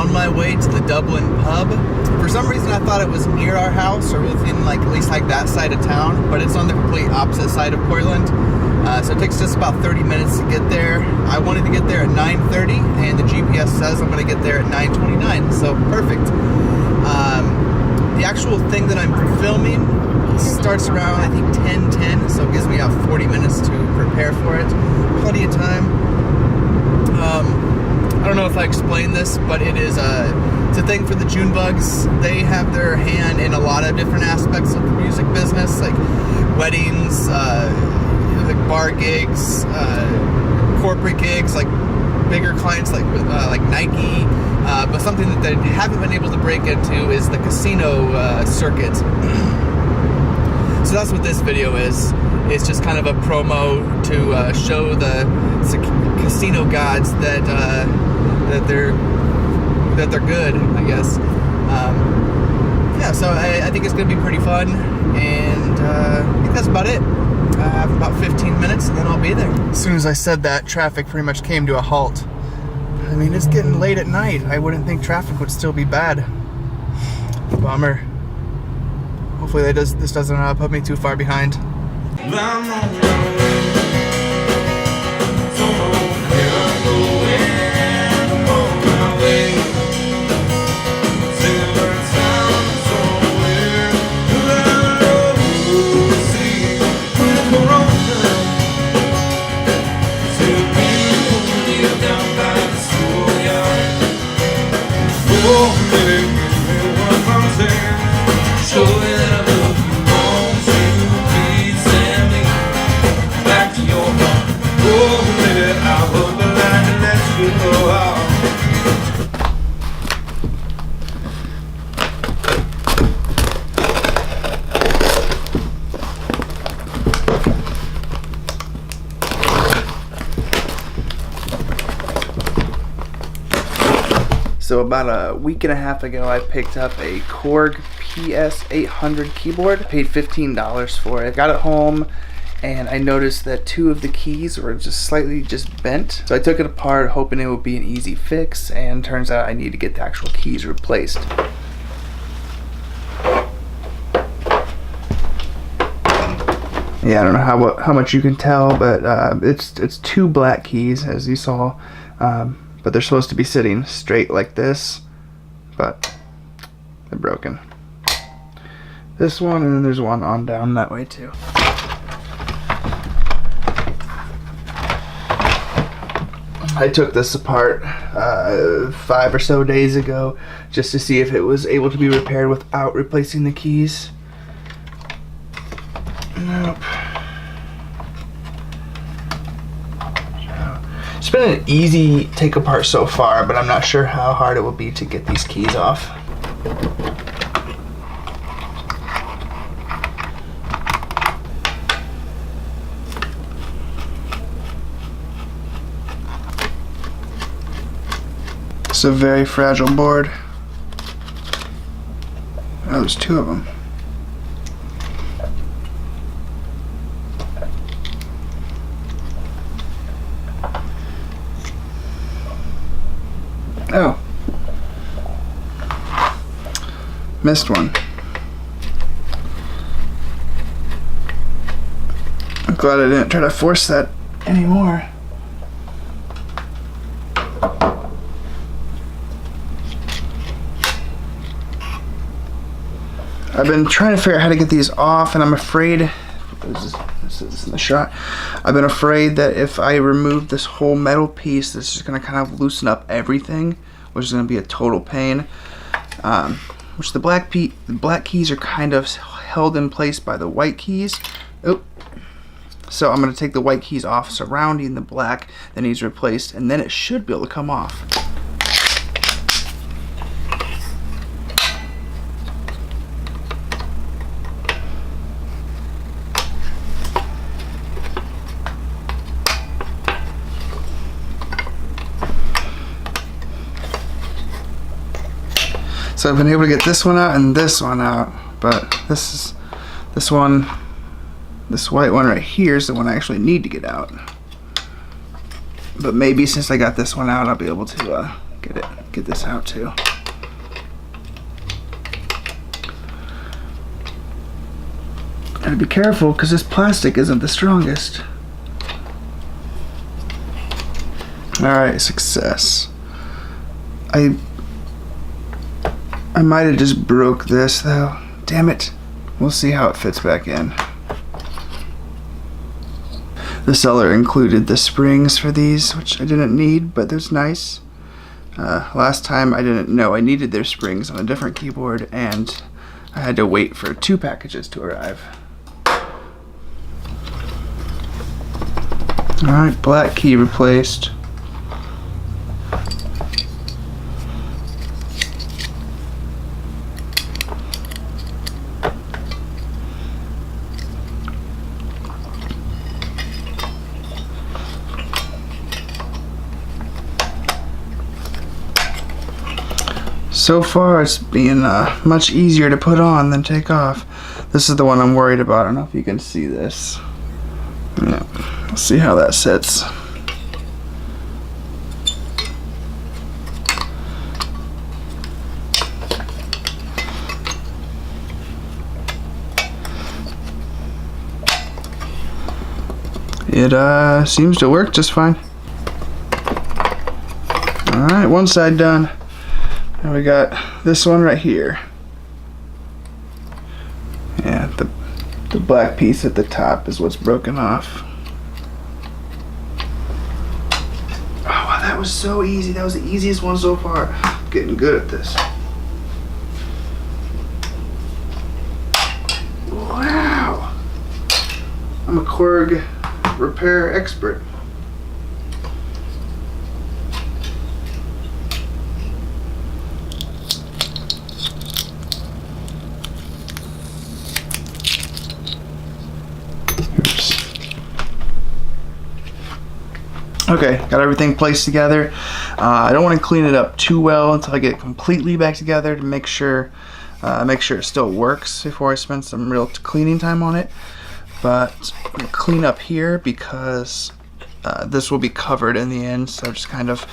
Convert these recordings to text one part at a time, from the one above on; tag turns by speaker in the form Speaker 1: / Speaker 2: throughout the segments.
Speaker 1: on my way to the Dublin pub. For some reason I thought it was near our house or within like at least like that side of town, but it's on the complete opposite side of Portland. So it takes just about 30 minutes to get there. I wanted to get there at 9:30 and the GPS says I'm going to get there at 9:29, so perfect. The actual thing that I'm filming starts around I think 10:10, so it gives me about 40 minutes to prepare for it. Plenty of time. I don't know if I explained this, but it's a thing for the Junebugs. They have their hand in a lot of different aspects of the music business, like weddings, like bar gigs, corporate gigs, like bigger clients like Nike. But something that they haven't been able to break into is the casino circuit. So that's what this video is. It's just kind of a promo to show the casino gods that they're good, I guess. Yeah, so I think it's gonna be pretty fun, and I think that's about it. I have about 15 minutes and then I'll be there. As soon as I said that, traffic pretty much came to a halt. I mean, it's getting late at night. I wouldn't think traffic would still be bad. Bummer. Hopefully this doesn't put me too far behind. So about a week and a half ago, I picked up a Korg PS800 keyboard. I paid $15 for it. Got it home, and I noticed that 2 of the keys were just slightly bent. So I took it apart, hoping it would be an easy fix, and turns out I need to get the actual keys replaced. Yeah, I don't know how much you can tell, but it's 2 black keys, as you saw. But they're supposed to be sitting straight like this, but they're broken. This one, and then there's one on down that way too. I took this apart 5 or so days ago just to see if it was able to be repaired without replacing the keys. Nope. It's been an easy take apart so far, but I'm not sure how hard it will be to get these keys off. It's a very fragile board. Oh, there's 2 of them. Oh. Missed one. I'm glad I didn't try to force that anymore. I've been trying to figure out how to get these off, and I'm afraid, this is in the shot, I've been afraid that if I remove this whole metal piece, this is going to kind of loosen up everything, which is going to be a total pain. Which the black keys are kind of held in place by the white keys. Oh. So I'm going to take the white keys off, surrounding the black that needs replaced, and then it should be able to come off. So I've been able to get this one out and this one out, but this white one right here is the one I actually need to get out. But maybe since I got this one out, I'll be able to get it.
Speaker 2: get this out too. Gotta be careful because this plastic isn't the strongest. Alright, success. I might have just broke this though. Damn it. We'll see how it fits back in. The seller included the springs for these, which I didn't need, but that's nice. Last time I didn't know I needed their springs on a different keyboard, and I had to wait for 2 packages to arrive. Alright, black key replaced. So far it's being much easier to put on than take off. This is the one I'm worried about. I don't know if you can see this. Yeah, let's see how that sits. It seems to work just fine. Alright, one side done. Now we got this one right here. Yeah, the black piece at the top is what's broken off. Oh wow, that was so easy. That was the easiest one so far. I'm getting good at this. Wow. I'm a Korg repair expert. Okay, got everything placed together. I don't want to clean it up too well until I get it completely back together to make sure it still works before I spend some real cleaning time on it. But I'm gonna clean up here because this will be covered in the end, so just kind of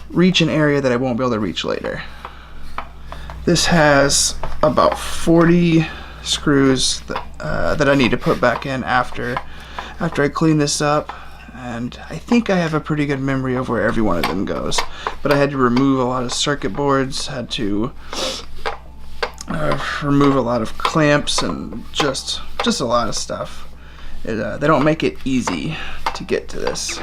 Speaker 2: reach an area that I won't be able to reach later. This has about 40 screws that I need to put back in after I clean this up. And I think I have a pretty good memory of where every one of them goes. But I had to remove a lot of circuit boards, had to remove a lot of clamps, and just a lot of stuff. They don't make it easy to get to this.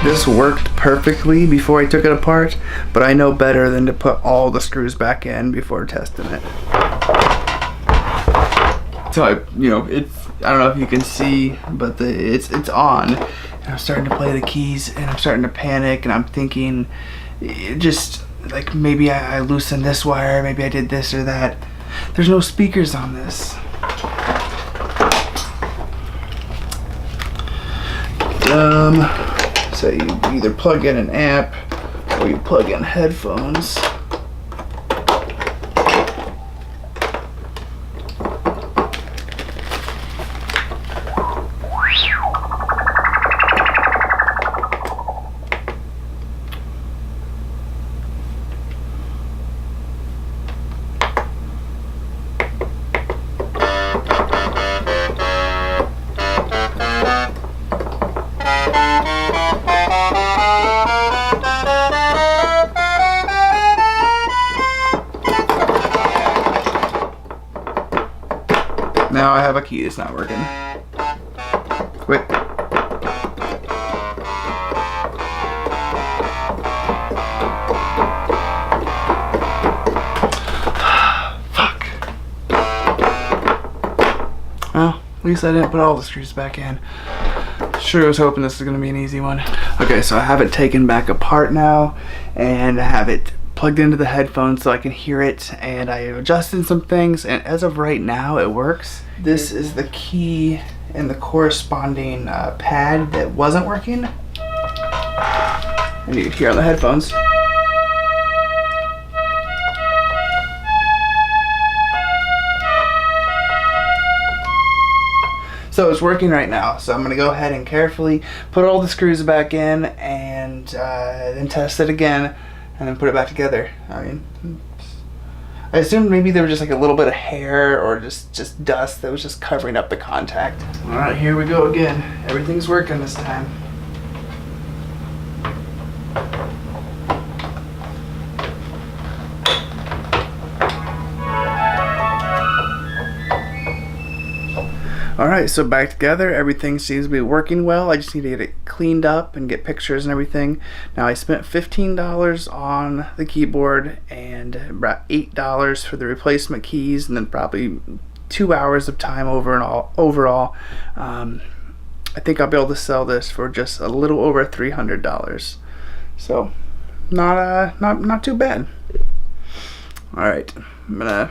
Speaker 2: This worked perfectly before I took it apart, but I know better than to put all the screws back in before testing it. So I don't know if you can see, but it's on. And I'm starting to play the keys, and I'm starting to panic, and I'm thinking, just like maybe I loosened this wire, maybe I did this or that. There's no speakers on this. So you either plug in an amp or you plug in headphones. Now I have a key that's not working. Wait. Fuck. Well, at least I didn't put all the screws back in. Sure was hoping this was going to be an easy one. Okay, so I have it taken back apart now, and I have it plugged into the headphones so I can hear it, and I adjusted some things, and as of right now it works. This is the key and the corresponding pad that wasn't working, and you can hear on the headphones. So it's working right now, so I'm going to go ahead and carefully put all the screws back in, and then test it again, and then put it back together. I mean, I assumed maybe there was just like a little bit of hair or just dust that was just covering up the contact. Alright, here we go again. Everything's working this time. Alright, so back together. Everything seems to be working well. I just need to get it cleaned up and get pictures and everything. Now I spent $15 on the keyboard and about $8 for the replacement keys, and then probably 2 hours of time overall. I think I'll be able to sell this for just a little over $300. So not too bad. Alright, I'm gonna